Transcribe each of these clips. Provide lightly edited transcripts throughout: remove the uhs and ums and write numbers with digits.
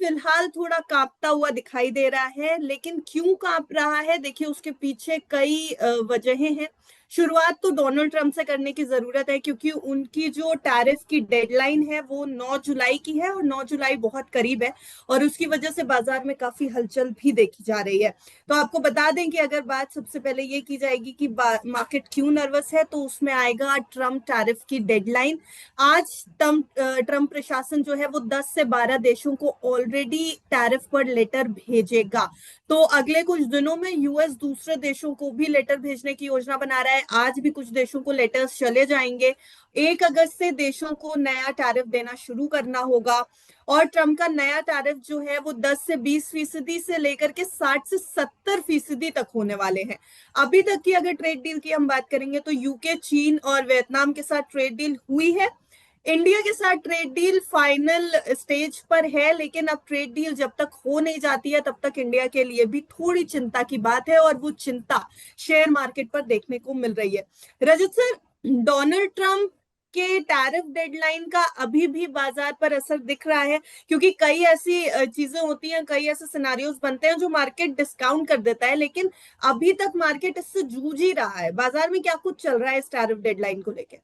फिलहाल थोड़ा कांपता हुआ दिखाई दे रहा है, लेकिन क्यों कांप रहा है देखिए, उसके पीछे कई वजहें हैं। शुरुआत तो डोनाल्ड ट्रंप से करने की जरूरत है, क्योंकि उनकी जो टैरिफ की डेडलाइन है वो 9 जुलाई की है, और 9 जुलाई बहुत करीब है। और उसकी वजह से बाजार में काफी हलचल भी देखी जा रही है। तो आपको बता दें कि अगर बात सबसे पहले ये की जाएगी कि मार्केट क्यों नर्वस है, तो उसमें आएगा ट्रम्प टैरिफ की डेडलाइन। आज ट्रम्प प्रशासन जो है वो 10 से 12 देशों को ऑलरेडी टैरिफ पर लेटर भेजेगा। तो अगले कुछ दिनों में यूएस दूसरे देशों को भी लेटर भेजने की योजना बना रहा है। आज भी कुछ देशों को लेटर्स चले जाएंगे। 1 अगस्त से देशों को नया टैरिफ देना शुरू करना होगा। और ट्रम्प का नया टैरिफ जो है वो 10 से 20% से लेकर के 60 से 70% तक होने वाले हैं। अभी तक की अगर ट्रेड डील की हम बात करेंगे तो यूके, चीन और वियतनाम के साथ ट्रेड डील हुई है। इंडिया के साथ ट्रेड डील फाइनल स्टेज पर है, लेकिन अब ट्रेड डील जब तक हो नहीं जाती है तब तक इंडिया के लिए भी थोड़ी चिंता की बात है, और वो चिंता शेयर मार्केट पर देखने को मिल रही है। रजत सर, डोनाल्ड ट्रंप के टैरिफ डेडलाइन का अभी भी बाजार पर असर दिख रहा है, क्योंकि कई ऐसी चीजें होती हैं, कई ऐसे सिनारियोज बनते हैं जो मार्केट डिस्काउंट कर देता है, लेकिन अभी तक मार्केट इससे जूझ ही रहा है। बाजार में क्या कुछ चल रहा है इस टैरिफ डेडलाइन को लेकर?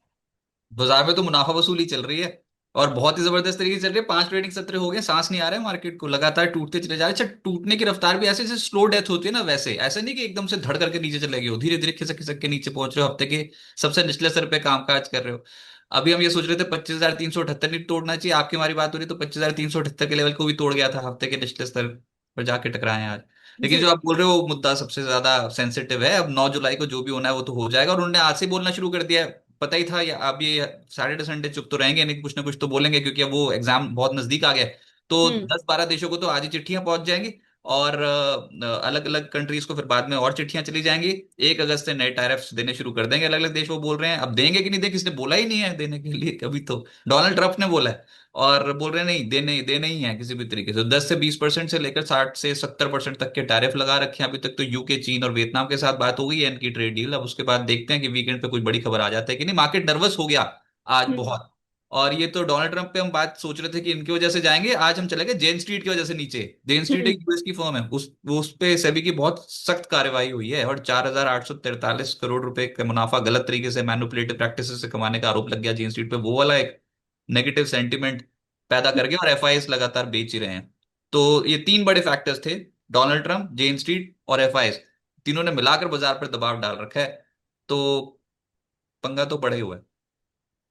बाजार में तो मुनाफा वसूली चल रही है और बहुत ही जबरदस्त तरीके से चल रही है। 5 ट्रेडिंग सत्र हो गए, सांस नहीं आ रहा है मार्केट को, लगातार टूटते चले जा रहे हैं। अच्छा, टूटने की रफ्तार भी ऐसे जैसे स्लो डेथ होती है ना, वैसे ऐसे नहीं कि एकदम से धड़ करके नीचे चले गए हो, धीरे धीरे खिसक खिसक के नीचे पहुंच रहे हो, हफ्ते के सबसे निचले स्तर पे कामकाज कर रहे हो। अभी हम ये सोच रहे थे 25,378 नहीं तोड़ना चाहिए, आपकी हमारी बात हो रही तो 25,378 के लेवल को भी तोड़ गया था, हफ्ते के निचले स्तर पर जाके टकराए हैं आज। लेकिन जी। जो आप बोल रहे हो वो मुद्दा सबसे ज्यादा सेंसिटिव है। अब 9 जुलाई को जो भी होना है वो तो हो जाएगा, और उन्होंने आज से बोलना शुरू कर दिया है। पता ही था, या अब ये सैटरडे संडे चुप तो रहेंगे नहीं, कुछ ना कुछ तो बोलेंगे, क्योंकि अब वो एग्जाम बहुत नजदीक आ गया है। तो हम्म। 10-12 देशों को तो आज ही चिट्ठियां पहुंच जाएंगी, और अलग अलग कंट्रीज को फिर बाद में और चिट्ठियां चली जाएंगी। 1 अगस्त से नए टैरिफ्स देने शुरू कर देंगे अलग अलग देश। वो बोल रहे हैं, अब देंगे कि नहीं देंगे, किसने बोला ही नहीं है देने के लिए कभी, तो डोनाल्ड ट्रंप ने बोला है। और बोल रहे हैं नहीं, देने देने ही है किसी भी तरीके से। 10 से 20% से लेकर 60 से 70% तक के टैरिफ लगा रखे हैं अभी तक। तो यूके, चीन और वियतनाम के साथ बात हो गई है इनकी ट्रेड डील। अब उसके बाद देखते हैं कि वीकेंड पे कोई बड़ी खबर आ जाता है कि नहीं। मार्केट नर्वस हो गया आज हम्म। बहुत। और ये तो डोनाल्ड ट्रंप पे हम बात सोच रहे थे कि इनकी वजह से जाएंगे, आज हम चले गए जेन स्ट्रीट की वजह से नीचे। जेन स्ट्रीट हम्म। एक यूएस की फर्म है, उस पे सेबी की बहुत सख्त कार्रवाई हुई है, और 4,843 करोड़ रुपए का मुनाफा गलत तरीके से मैनिपुलेटिव प्रैक्टिसेस से कमाने का आरोप लग गया जेन स्ट्रीट पे। वो वाला एक नेगेटिव सेंटिमेंट पैदा करके, और एफआईएस लगातार बेच ही रहे हैं। तो ये तीन बड़े फैक्टर्स थे, डोनाल्ड ट्रंप, जेन स्ट्रीट और एफआईएस। तीनों ने मिलाकर बाजार पर दबाव डाल रखा है। तो पंगा तो पड़ा ही हुआ है।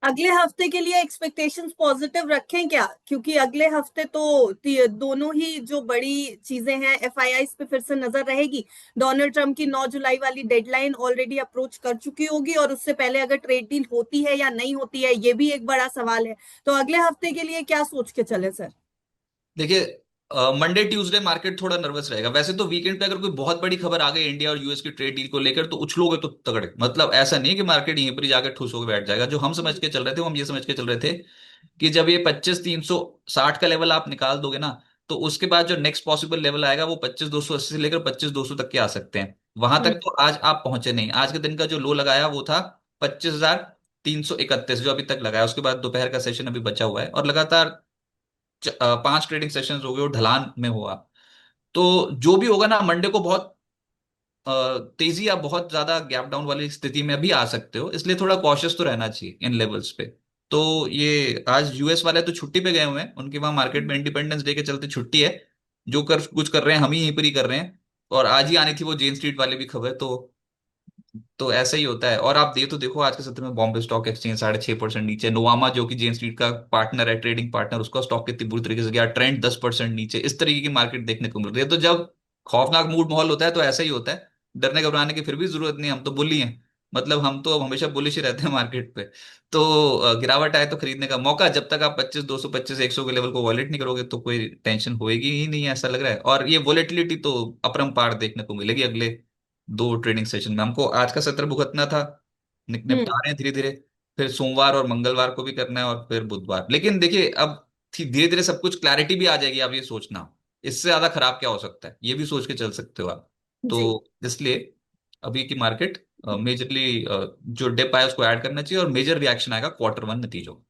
अगले हफ्ते के लिए एक्सपेक्टेशंस पॉजिटिव रखें क्या? क्योंकि अगले हफ्ते तो दोनों ही जो बड़ी चीजें हैं एफआईआई पे फिर से नजर रहेगी। डोनाल्ड ट्रंप की 9 जुलाई वाली डेडलाइन ऑलरेडी अप्रोच कर चुकी होगी, और उससे पहले अगर ट्रेड डील होती है या नहीं होती है ये भी एक बड़ा सवाल है। तो अगले हफ्ते के लिए क्या सोच के चले सर? देखिए, मंडे ट्यूसडे मार्केट थोड़ा नर्वस रहेगा। वैसे तो वीकेंड पे अगर कोई बहुत बड़ी खबर आ गई इंडिया और यूएस की ट्रेड डील को लेकर, तो उछलोगे तो तगड़े। मतलब ऐसा नहीं है कि मार्केट यहीं पर ही जाकर ठुस होकर बैठ जाएगा। जो हम समझ के चल रहे थे, वो हम ये समझ के चल रहे थे कि जब ये 25,360 का लेवल आप निकाल दोगे ना, तो उसके बाद जो नेक्स्ट पॉसिबल लेवल आएगा वो 25,280 से लेकर 25,200 तक के आ सकते हैं। वहां तक हम्म। तो आज आप पहुंचे नहीं। आज के दिन का जो लो लगाया वो था 25,331, जो अभी तक लगाया। उसके बाद दोपहर का सेशन अभी बचा हुआ है, और लगातार 5 ट्रेडिंग सेशंस हो गए और ढलान में हुआ। तो जो भी होगा ना, मंडे को बहुत तेजी या बहुत ज्यादा गैप डाउन वाली स्थिति में भी आ सकते हो, इसलिए थोड़ा कॉशियस तो रहना चाहिए इन लेवल्स पे। तो ये आज यूएस वाले तो छुट्टी पे गए हुए हैं, उनके वहां मार्केट में इंडिपेंडेंस डे के चलते छुट्टी है। जो कर कुछ कर रहे हैं हम ही यहीं पर ही कर रहे हैं। और आज ही आनी थी वो जेन स्ट्रीट वाली भी खबर। तो ऐसा ही होता है। और आप दे तो देखो, आज के सत्र में बॉम्बे स्टॉक एक्सचेंज 6.5% नीचे। नोवामा जो कि जेन स्ट्रीट का पार्टनर है, ट्रेडिंग पार्टनर, उसका स्टॉक कितनी बुरी तरीके से गया, ट्रेंड 10% नीचे। इस तरीके की मार्केट देखने को मिल रही है। तो जब खौफनाक मूड माहौल होता है तो ऐसा ही होता है। डरने घबराने की फिर भी जरूरत नहीं, हम तो बुली हैं। मतलब हम तो अब हमेशा बुलिश ही रहते हैं मार्केट पे। तो गिरावट आए तो खरीदने का मौका। जब तक आप 25, 200, 25, 100 के लेवल को वॉलेट नहीं करोगे तो कोई टेंशन होएगी ही नहीं, ऐसा लग रहा है। और ये वॉलेटिलिटी तो अपरंपार देखने को मिलेगी अगले 2 ट्रेडिंग सेशन में। हमको आज का सत्र भुगतना था, हम्म। निपटा रहे हैं धीरे धीरे। फिर सोमवार और मंगलवार को भी करना है, और फिर बुधवार। लेकिन देखिए, अब धीरे धीरे सब कुछ क्लैरिटी भी आ जाएगी। आप ये सोचना, इससे ज्यादा खराब क्या हो सकता है, ये भी सोच के चल सकते हो आप। जी। तो इसलिए अभी की मार्केट मेजरली जो डिप आया उसको ऐड करना चाहिए, और मेजर रिएक्शन आएगा Q1 नतीजों में।